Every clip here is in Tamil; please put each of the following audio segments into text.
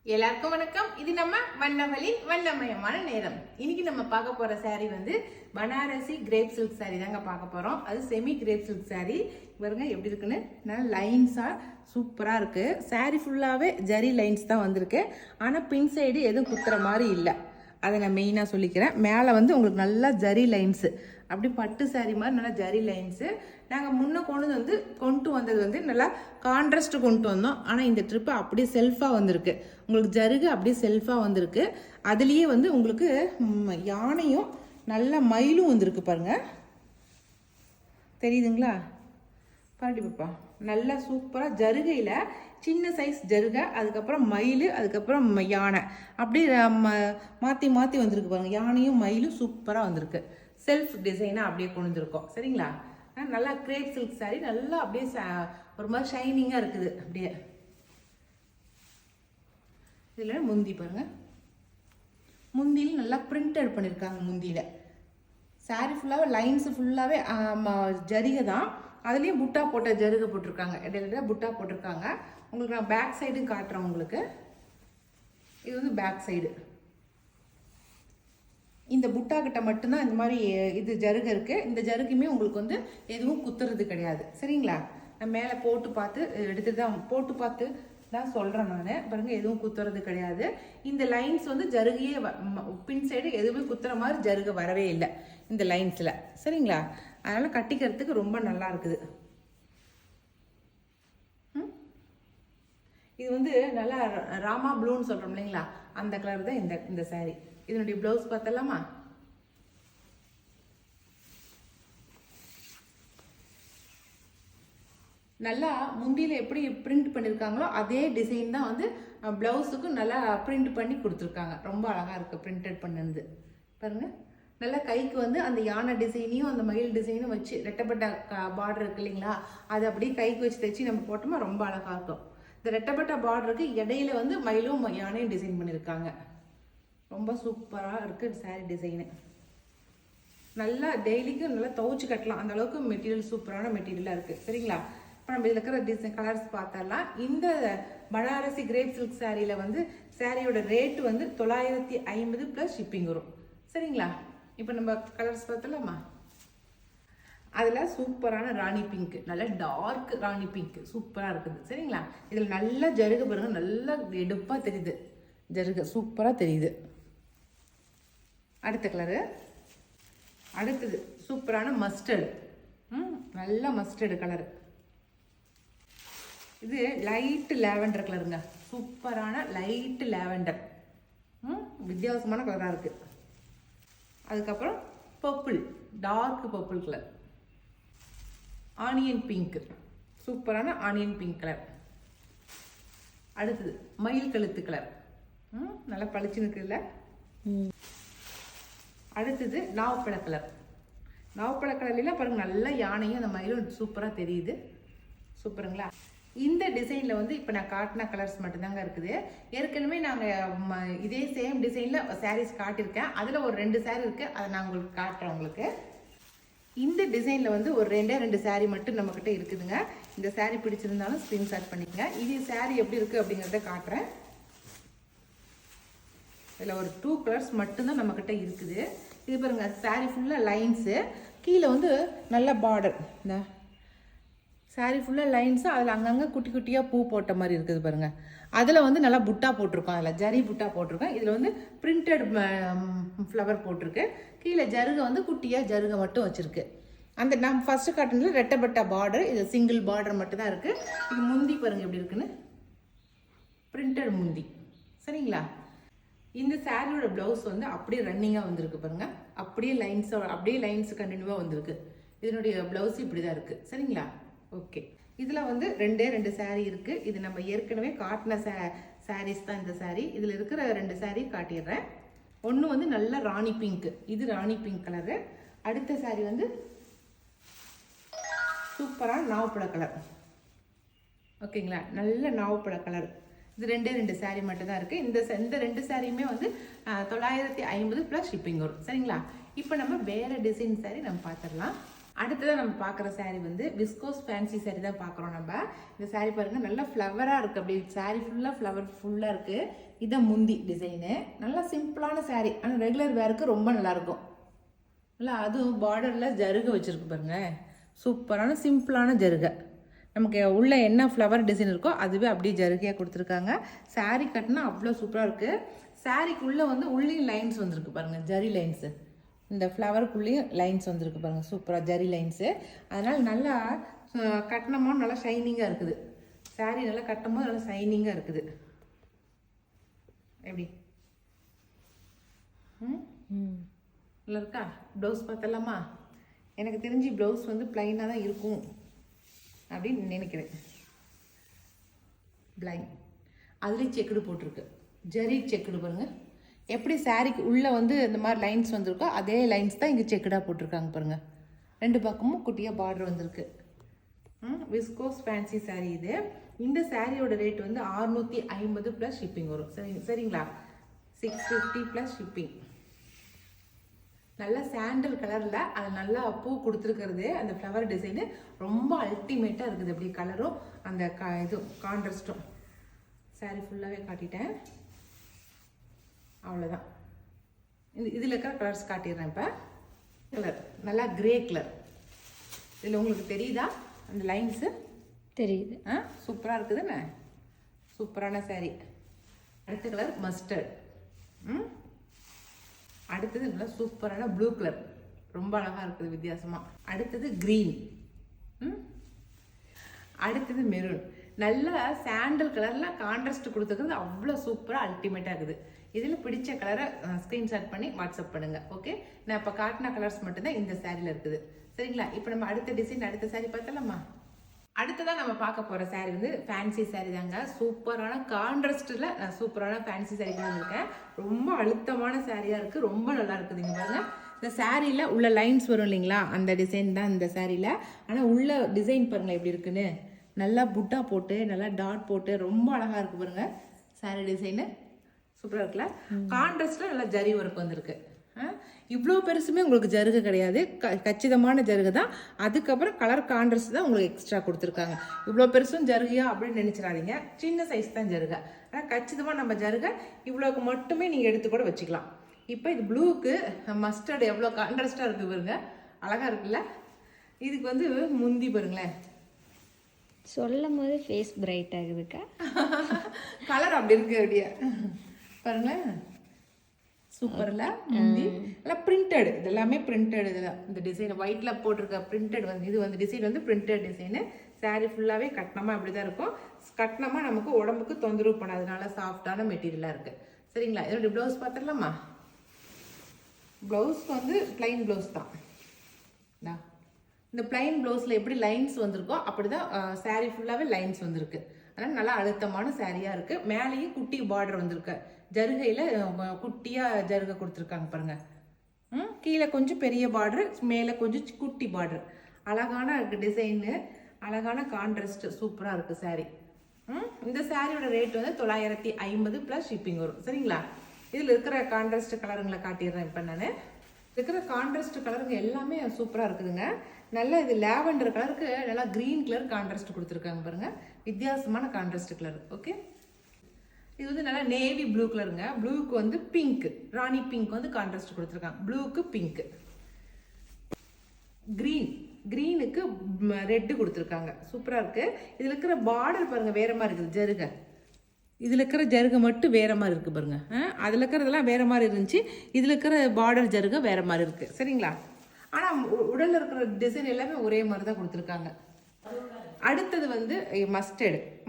எல்லாருக்கும் வணக்கம். இது நம்ம வண்ணங்களின் வண்ணமயமான நேரம். இன்னைக்கு நம்ம பார்க்க போற சாரி வந்து பனாரசி கிரேப் சில்க் சாரி தாங்க பார்க்க போறோம். அது செமி கிரேப் சில்க் சாரி. பாருங்க எப்படி இருக்குன்னு. நல்லா லைன்ஸா சூப்பரா இருக்கு. சாரி ஃபுல்லாவே ஜரி லைன்ஸ் தான் வந்திருக்கு. ஆனா பின் சைடு எதுவும் குத்துற மாதிரி இல்லை. அதை நான் மெயினாக சொல்லிக்கிறேன். மேலே வந்து உங்களுக்கு நல்லா ஜரி லைன்ஸு, அப்படி பட்டு சாரி மாதிரி நல்லா ஜரி லைன்ஸு. நாங்கள் முன்னே கொண்டு வந்தது வந்து நல்லா கான்ட்ராஸ்ட்டு கொண்டு வந்தோம். ஆனால் இந்த ட்ரிப்பு அப்படியே செல்ஃபாக வந்திருக்கு. உங்களுக்கு ஜருகு அப்படியே செல்ஃபாக வந்திருக்கு. அதுலேயே வந்து உங்களுக்கு யானையும் நல்ல மயிலும் வந்திருக்கு பாருங்க. தெரியுதுங்களா? பாருடி பாப்பா, நல்லா சூப்பராக ஜருகையில் சின்ன சைஸ் ஜருகை, அதுக்கப்புறம் மயில், அதுக்கப்புறம் யானை, அப்படியே மாற்றி மாற்றி வந்திருக்கு பாருங்க. யானையும் மயிலும் சூப்பராக வந்திருக்கு. செல்ஃப் டிசைனாக அப்படியே கொண்டு வந்துருக்கோம். சரிங்களா? நல்லா கிரேப் சில்க் சாரி, நல்லா அப்படியே ஒரு மாதிரி ஷைனிங்காக இருக்குது. அப்படியே இதில் முந்தி பாருங்க. முந்தியில் நல்லா பிரிண்டட் பண்ணியிருக்காங்க. முந்தியில் சாரி ஃபுல்லாகவே லைன்ஸு ஃபுல்லாகவே ஜரிகை தான். அதுலேயும் புட்டா போட்ட ஜருகை போட்டிருக்காங்க. இடையில புட்டா போட்டிருக்காங்க. உங்களுக்கு நான் பேக் சைடும் காட்டுறேன். உங்களுக்கு இது வந்து பேக் சைடு. இந்த புட்டா கிட்ட மட்டும்தான் இந்த மாதிரி இது ஜருகை இருக்குது. இந்த ஜருகுமே உங்களுக்கு வந்து எதுவும் குத்துறது கிடையாது. சரிங்களா? நான் மேலே போட்டு பார்த்து எடுத்துட்டு தான் போட்டு பார்த்து தான் சொல்கிறேன் நான். பாருங்க, எதுவும் குத்துறது கிடையாது. இந்த லைன்ஸ் வந்து ஜருகையே பின் சைடு எதுவுமே குத்துற மாதிரி ஜருகை வரவே இல்லை இந்த லைன்ஸில். சரிங்களா? அதனால் கட்டிக்கிறதுக்கு ரொம்ப நல்லா இருக்குது. இது வந்து நல்லா ராமா ப்ளூன்னு சொல்கிறோம் இல்லைங்களா, அந்த கலர் தான் இந்த சாரீ. இதனுடைய ப்ளவுஸ் பார்த்தலாமா? நல்லா முந்தியில் எப்படி பிரிண்ட் பண்ணியிருக்காங்களோ அதே டிசைன் தான் வந்து ப்ளவுஸுக்கும் நல்லா பிரிண்ட் பண்ணி கொடுத்துருக்காங்க. ரொம்ப அழகாக இருக்குது பிரிண்டட் பண்ணது. பாருங்கள், நல்லா கைக்கு வந்து அந்த யானை டிசைனையும் அந்த மயில் டிசைனும் வச்சு ரெட்டப்பட்ட பார்டர் இருக்கு இல்லைங்களா, அது அப்படியே கைக்கு வச்சு தைச்சி நம்ம போட்டோமா ரொம்ப அழகாக இருக்கும். இந்த ரெட்டப்பட்ட பார்டருக்கு இடையில வந்து மயிலும் யானையும் டிசைன் பண்ணியிருக்காங்க. ரொம்ப சூப்பராக இருக்குது சாரீ டிசைனு. நல்லா டெய்லிக்கு நல்லா துவைச்சி கட்டலாம், அந்த அளவுக்கு மெட்டீரியல் சூப்பரான மெட்டீரியலாக இருக்குது. சரிங்களா? இப்போ நம்ம இதில் இருக்கிற டிசைன் கலர்ஸ் பார்த்தரலாம். இந்த பனாரசி கிரேப் சில்க் சாரியில் வந்து சாரியோட ரேட்டு வந்து 950 ப்ளஸ் ஷிப்பிங் வரும். சரிங்களா? இப்போ நம்ம கலர்ஸ் பார்த்தலாமா? அதில் சூப்பரான ராணி பிங்க், நல்ல டார்க் ராணி பிங்க் சூப்பராக இருக்குது. சரிங்களா? இதில் நல்லா ஜருகை பாருங்க, நல்லா எடுப்பாக தெரியுது. ஜருகை சூப்பராக தெரியுது. அடுத்த கலரு, அடுத்தது சூப்பரான மஸ்டர்டு. நல்ல மஸ்டர்டு கலரு. இது லைட்டு லேவெண்டர் கலருங்க. சூப்பரான லைட்டு லேவெண்டர். வித்தியாசமான கலராக இருக்குது. அதுக்கப்புறம் purple, dark purple colour. Onion pink, சூப்பரான ஆனியன் பிங்க் கலர். அடுத்தது மயில் கழுத்து கலர். நல்லா பளிச்சுன்னு இருக்குல்ல. அடுத்தது நாவப்பழ கலர். நாவப்பழ கலர்லாம் பாருங்க, நல்லா யானையும் அந்த மயிலும் சூப்பராக தெரியுது. சூப்பருங்களா? இந்த டிசைனில் வந்து இப்போ நான் காட்டின கலர்ஸ் மட்டும்தாங்க இருக்குது. ஏற்கனவே நாங்கள் இதே சேம் டிசைனில் சாரீஸ் காட்டியிருக்கேன். அதில் ஒரு 2 சாரீ இருக்குது, அதை நான் உங்களுக்கு காட்டுறேன். உங்களுக்கு இந்த டிசைனில் வந்து ஒரு 2 சாரீ மட்டும் நம்மக்கிட்ட இருக்குதுங்க. இந்த சாரீ பிடிச்சிருந்தாலும் ஸ்க்ரீன்ஷாட் பண்ணிக்கங்க. இது சாரீ எப்படி இருக்குது அப்படிங்கிறத காட்டுறேன். இதில் ஒரு 2 கலர்ஸ் மட்டும்தான் நம்மக்கிட்ட இருக்குது. இது பாருங்க, சாரீ ஃபுல்லாக லைன்ஸு, கீழே வந்து நல்ல பார்டர். இந்த சாரீ ஃபுல்லாக லைன்ஸு, அதில் அங்கங்கே குட்டி குட்டியாக பூ போட்ட மாதிரி இருக்குது பாருங்கள். அதில் வந்து நல்லா புட்டா போட்டிருக்கோம், அதில் ஜரி புட்டா போட்டிருக்கோம். இதில் வந்து பிரிண்டட் ஃப்ளவர் போட்டிருக்கு. கீழே ஜருகை வந்து குட்டியாக ஜருகை மட்டும் வச்சுருக்கு. அந்த நம்ம ஃபஸ்ட்டு காட்டினதில் ரெட்டப்பட்ட பார்டர், இது சிங்கிள் பார்டர் மட்டும் தான் இருக்குது. இது முந்தி பாருங்கள் எப்படி இருக்குன்னு, பிரிண்டட் முந்தி. சரிங்களா? இந்த சாரியோட ப்ளவுஸ் வந்து அப்படியே ரன்னிங்காக வந்திருக்கு பாருங்கள். அப்படியே லைன்ஸ் கண்டினியூவாக வந்திருக்கு. இதனுடைய ப்ளவுஸ் இப்படி தான் இருக்குது. சரிங்களா? ஓகே. இதில் வந்து 2 சாரீ இருக்குது. இது நம்ம ஏற்கனவே காட்டின சாரீஸ் தான் இந்த சாரீ. இதில் இருக்கிற 2 சாரீ காட்டிடுறேன். ஒன்று வந்து நல்ல ராணி பிங்க், இது ராணி பிங்க் கலரு. அடுத்த சாரீ வந்து சூப்பரான நாவப்பழ கலர். ஓகேங்களா? நல்ல நாவப்பழ கலர். இது 2 சாரீ மட்டும் தான் இருக்குது. இந்த 2 சாரியுமே வந்து 950 ப்ளஸ் ஷிப்பிங் வரும். சரிங்களா? இப்போ நம்ம வேறு டிசைன் சாரீ நம்ம பார்த்துடலாம். அடுத்ததான் நம்ம பார்க்குற saree வந்து விஸ்கோஸ் ஃபேன்சி saree தான் பார்க்குறோம் நம்ம. இந்த saree பாருங்கள் நல்லா ஃப்ளவராக இருக்குது, அப்படி saree ஃபுல்லாக ஃபுல்லாக இருக்குது. இதான் முந்தி டிசைனு. நல்லா சிம்பிளான saree, ஆனால் ரெகுலர் வேருக்கு ரொம்ப நல்லாயிருக்கும். இல்லை அதுவும் பார்டரில் ஜருகை வச்சுருக்கு பாருங்க, சூப்பரான சிம்பிளான ஜருகை. நமக்கு உள்ள என்ன ஃப்ளவர் டிசைன் இருக்கோ அதுவே அப்படியே ஜருகையாக கொடுத்துருக்காங்க. saree கட்டினா அவ்வளோ சூப்பராக இருக்குது. சாரீக்குள்ளே வந்து உள்ளேயும் லைன்ஸ் வந்துருக்கு பாருங்கள், ஜரி லைன்ஸு. இந்த ஃப்ளவருக்குள்ளேயும் லைன்ஸ் வந்துருக்கு பாருங்கள், சூப்பராக ஜரி லைன்ஸு. அதனால் நல்லா கட்டினமோ நல்லா ஷைனிங்காக இருக்குது. saree நல்லா கட்டும்போது நல்லா ஷைனிங்காக இருக்குது. எப்படி நல்லா இருக்கா? ப்ளவுஸ் பார்த்தலாமா? எனக்கு தெரிஞ்சு ப்ளவுஸ் வந்து ப்ளைனாக தான் இருக்கும் அப்படின்னு நினைக்கிறேன். பிளைன் அதுலேயும் செக்குடு போட்டிருக்கு, ஜரி செக்குடு பாருங்கள். எப்படி சாரீக்கு உள்ளே வந்து இந்த மாதிரி லைன்ஸ் வந்திருக்கோ அதே லைன்ஸ் தான் இங்கே செக்குடாக போட்டிருக்காங்க பாருங்கள். 2 பக்கமும் குட்டியாக பார்டர் வந்திருக்கு. விஸ்கோஸ் ஃபேன்சி saree இது. இந்த சாரியோட ரேட் வந்து 650 ப்ளஸ் ஷிப்பிங் வரும். சரிங்களா? 650 ப்ளஸ் ஷிப்பிங். நல்லா சாண்டல் கலரில் அது நல்லா பூ கொடுத்துருக்கிறது, அந்த ஃப்ளவர் டிசைனு ரொம்ப அல்டிமேட்டாக இருக்குது. அப்படி கலரும் அந்த இது கான்ட்ராஸ்ட்டும். சாரீ ஃபுல்லாகவே காட்டிட்டேன், அவ்வளோதான். இதில் இருக்கிற கலர்ஸ் காட்டிடுறேன். இப்போ கலர் நல்லா கிரே கலர். இதில் உங்களுக்கு தெரியுதா அந்த லைன்ஸு? தெரியுது. சூப்பராக இருக்குதுண்ணே, சூப்பரான saree. அடுத்த கலர் மஸ்டர்ட். அடுத்தது நல்லா சூப்பரான ப்ளூ கலர், ரொம்ப அழகாக இருக்குது வித்தியாசமாக. அடுத்தது க்ரீன். அடுத்தது மெரூன். நல்லா சாண்டல் கலரில் கான்ட்ராஸ்ட் கொடுத்துருக்குறது அவ்வளோ சூப்பராக அல்டிமேட்டாக இருக்குது. இதில் பிடிச்ச கலரை ஸ்க்ரீன்ஷாட் பண்ணி வாட்ஸ்அப் பண்ணுங்கள். ஓகே, நான் இப்போ காட்டின கலர்ஸ் மட்டும்தான் இந்த சாரியில் இருக்குது. சரிங்களா? இப்போ நம்ம அடுத்த டிசைன் அடுத்த saree பார்த்தலாமா? அடுத்ததான் நம்ம பார்க்க போகிற saree வந்து ஃபேன்சி saree தாங்க. சூப்பரான கான்ட்ராஸ்ட்டில் நான் சூப்பரான ஃபேன்சி saree பண்ணியிருக்கேன். ரொம்ப அழுத்தமான சாரியாக இருக்குது, ரொம்ப நல்லா இருக்குது. இங்கே பாருங்கள், இந்த சாரியில் உள்ள லைன்ஸ் வரும் இல்லைங்களா, அந்த டிசைன் தான் இந்த சாரியில். ஆனால் உள்ள டிசைன் பாருங்கள் எப்படி இருக்குன்னு. நல்லா புட்டா போட்டு நல்லா டாட் போட்டு ரொம்ப அழகாக இருக்குது பாருங்கள். சாரீ டிசைனு சூப்பராக இருக்குல்ல? கான்ட்ராஸ்ட்டில் நல்லா ஜரி ஒர்க் வந்திருக்கு. இவ்வளோ பெருசுமே உங்களுக்கு ஜருகை கிடையாது, கச்சிதமான ஜருகை தான். அதுக்கப்புறம் கலர் கான்ட்ராஸ்ட் தான் உங்களுக்கு எக்ஸ்ட்ரா கொடுத்துருக்காங்க. இவ்வளோ பெருசும் ஜருகையா அப்படின்னு நினச்சிடாதீங்க, சின்ன சைஸ் தான் ஜருகை. ஆனால் கச்சிதமாக நம்ம ஜருகை இவ்வளோக்கு மட்டுமே நீங்கள் எடுத்து கூட வச்சுக்கலாம். இப்போ இது ப்ளூக்கு மஸ்டர்டு எவ்வளோ கான்ட்ராஸ்டாக இருக்குது பாருங்க, அழகாக இருக்குல்ல? இதுக்கு வந்து முந்தி பாருங்களேன், சொல்லும் போது ஃபேஸ் பிரைட் ஆகுதுக்கா. கலர் அப்படி இருக்கு அப்படியே பாருங்களேன், சூப்பர்ல. முந்தி எல்லாம் பிரிண்டட், இது எல்லாமே பிரிண்டட். இதெல்லாம் இந்த டிசைன் ஒயிட்ல போட்டிருக்க பிரிண்டட் வந்து இது வந்து டிசைன் வந்து பிரிண்டட் டிசைனு. சாரீ ஃபுல்லாகவே கட்டணமாக அப்படி தான் இருக்கும். கட்டணமாக நமக்கு உடம்புக்கு தொந்தரவு பண்ணாதனால சாஃப்டான மெட்டீரியலாக இருக்குது. சரிங்களா? இதோட ப்ளவுஸ் பார்த்துடலாமா? ப்ளவுஸ் வந்து பிளைன் ப்ளவுஸ் தான். இந்த பிளைன் ப்ளவுஸில் எப்படி லைன்ஸ் வந்திருக்கோ அப்படி தான் சாரீ ஃபுல்லாகவே லைன்ஸ் வந்திருக்கு. அதனால் நல்லா அழுத்தமான சாரியாக இருக்குது. மேலேயும் குட்டி பார்டர் வந்திருக்கு, ஜருகையில் குட்டியாக ஜருகை கொடுத்துருக்காங்க பாருங்கள். கீழே கொஞ்சம் பெரிய பார்டரு, மேலே கொஞ்சம் குட்டி பார்டர். அழகான இருக்குது டிசைனு, அழகான கான்ட்ராஸ்ட்டு, சூப்பராக இருக்குது சாரீ. இந்த சாரியோட ரேட் வந்து 950 ப்ளஸ் ஷிப்பிங் வரும். சரிங்களா? இதில் இருக்கிற கான்ட்ராஸ்ட் கலருங்களை காட்டிடுறேன். இப்போ நான் இருக்கிற கான்ட்ராஸ்ட் கலருங்க எல்லாமே சூப்பராக இருக்குதுங்க. நல்லா இது லேவண்டர் கலருக்கு நல்லா க்ரீன் கலர் கான்ட்ராஸ்ட் கொடுத்துருக்காங்க பாருங்கள், வித்தியாசமான கான்ட்ராஸ்ட் கலர். ஓகே, இது வந்து நல்லா நேவி ப்ளூ கலருங்க. ப்ளூக்கு வந்து பிங்க், ராணி பிங்க் வந்து கான்ட்ராஸ்ட் கொடுத்துருக்காங்க. ப்ளூக்கு பிங்க், க்ரீனுக்கு ரெட்டு கொடுத்துருக்காங்க. சூப்பராக இருக்குது. இதில் இருக்கிற பார்டர் பாருங்கள் வேறு மாதிரி இருக்குது, ஜருகை. இதில் இருக்கிற ஜருகை மட்டும் வேறு மாதிரி இருக்குது பாருங்கள். அதில் இருக்கிறதெல்லாம் வேறு மாதிரி இருந்துச்சு, இதில் இருக்கிற பார்டர் ஜருகை வேறு மாதிரி இருக்குது. சரிங்களா? ஆனால் உடலில் இருக்கிற டிசைன் எல்லாமே ஒரே மாதிரி தான் கொடுத்துருக்காங்க. அடுத்தது வந்து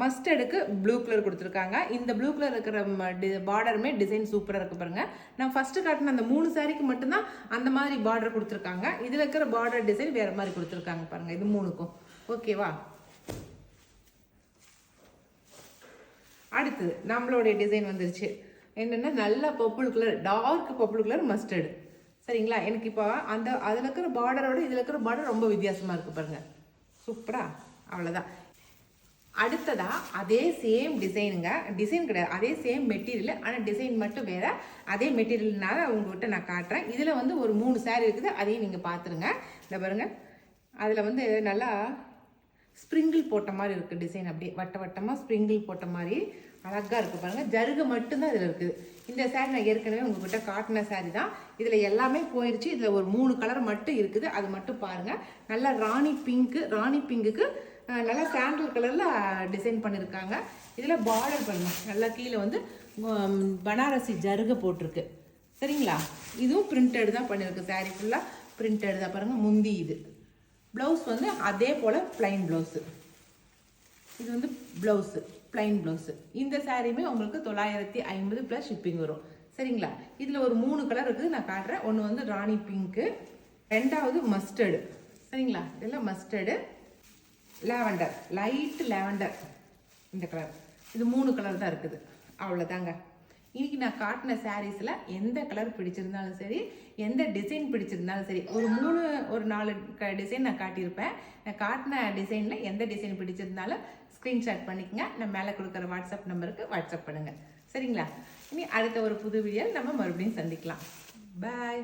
மஸ்டர்டுக்கு ப்ளூ கலர் கொடுத்துருக்காங்க. இந்த ப்ளூ கலர் இருக்கிற பார்டருமே டிசைன் சூப்பராக இருக்குது பாருங்கள். நான் ஃபஸ்ட்டு காட்டின அந்த 3 சாரிக்கு மட்டும்தான் அந்த மாதிரி பார்டர் கொடுத்துருக்காங்க. இதில் இருக்கிற பார்டர் டிசைன் வேறு மாதிரி கொடுத்துருக்காங்க பாருங்கள், இது 3க்கும். ஓகேவா? அடுத்தது நம்மளுடைய டிசைன் வந்துருச்சு. என்னென்னா நல்ல purple colour, dark purple colour mustard. சரிங்களா? எனக்கு இப்போ அதில் இருக்கிற பார்டரோட இதில் இருக்கிற பார்டர் ரொம்ப வித்தியாசமாக இருக்குது பாருங்கள், சூப்பரா. அவ்வளோதான். அடுத்ததா அதே சேம் டிசைனுங்க, டிசைன் கிடையாது, அதே சேம் மெட்டீரியல், ஆனால் டிசைன் மட்டும் வேறு. அதே மெட்டீரியல்னால உங்கள்கிட்ட நான் காட்டுறேன். இதில் வந்து ஒரு 3 சாரீ இருக்குது, அதையும் நீங்கள் பார்த்துருங்க. இந்த பாருங்கள், அதில் வந்து நல்லா ஸ்ப்ரிங்கிள் போட்ட மாதிரி இருக்குது டிசைன். அப்படியே வட்ட வட்டமாக ஸ்ப்ரிங்கிள் போட்ட மாதிரி அழகாக இருக்குது பாருங்கள். ஜருகு மட்டும்தான் இதில் இருக்குது. இந்த சாரீ நான் ஏற்கனவே உங்ககிட்ட காட்டின சாரீ தான். இதில் எல்லாமே போயிடுச்சு. இதில் ஒரு 3 கலர் மட்டும் இருக்குது. அது மட்டும் பாருங்கள். நல்லா ராணி பிங்க்குக்கு நல்லா சாண்டல் கலரில் டிசைன் பண்ணியிருக்காங்க. இதில் பார்டர் பாருங்கள். நல்லா கீழே வந்து பனாரசி ஜருகை போட்டிருக்கு. சரிங்களா? இதுவும் பிரிண்டட் தான் பண்ணியிருக்கு. சாரீ ஃபுல்லாக பிரிண்டட் தான் பாருங்கள். முந்தி இது. ப்ளவுஸ் வந்து அதே போல் ப்ளைன் ப்ளவுஸு. இது வந்து ப்ளவுஸு, ப்ளைன் ப்ளவுஸு. இந்த சாரியுமே உங்களுக்கு 950 ப்ளஸ் ஷிப்பிங் வரும். சரிங்களா? இதில் ஒரு 3 கலர் இருக்குது, நான் காட்டுறேன். ஒன்று வந்து ராணி பிங்க்கு, ரெண்டாவது மஸ்டர்டு. சரிங்களா? இதெல்லாம் மஸ்டர்டு, லாவெண்டர், லைட்டு லாவெண்டர் இந்த கலர். இது 3 கலர் தான் இருக்குது. அவ்வளோதாங்க. இன்னைக்கு நான் காட்டின சாரீஸில் எந்த கலர் பிடிச்சிருந்தாலும் சரி, எந்த டிசைன் பிடிச்சிருந்தாலும் சரி, ஒரு 4 டிசைன் நான் காட்டியிருப்பேன். நான் காட்டின டிசைனில் எந்த டிசைன் பிடிச்சிருந்தாலும் ஸ்க்ரீன்ஷாட் பண்ணிக்கங்க. நான் மேலே கொடுக்குற வாட்ஸ்அப் நம்பருக்கு வாட்ஸ்அப் பண்ணுங்கள். சரிங்களா? இனி அடுத்த ஒரு புது வீடியோவில் நம்ம மறுபடியும் சந்திக்கலாம். பாய்.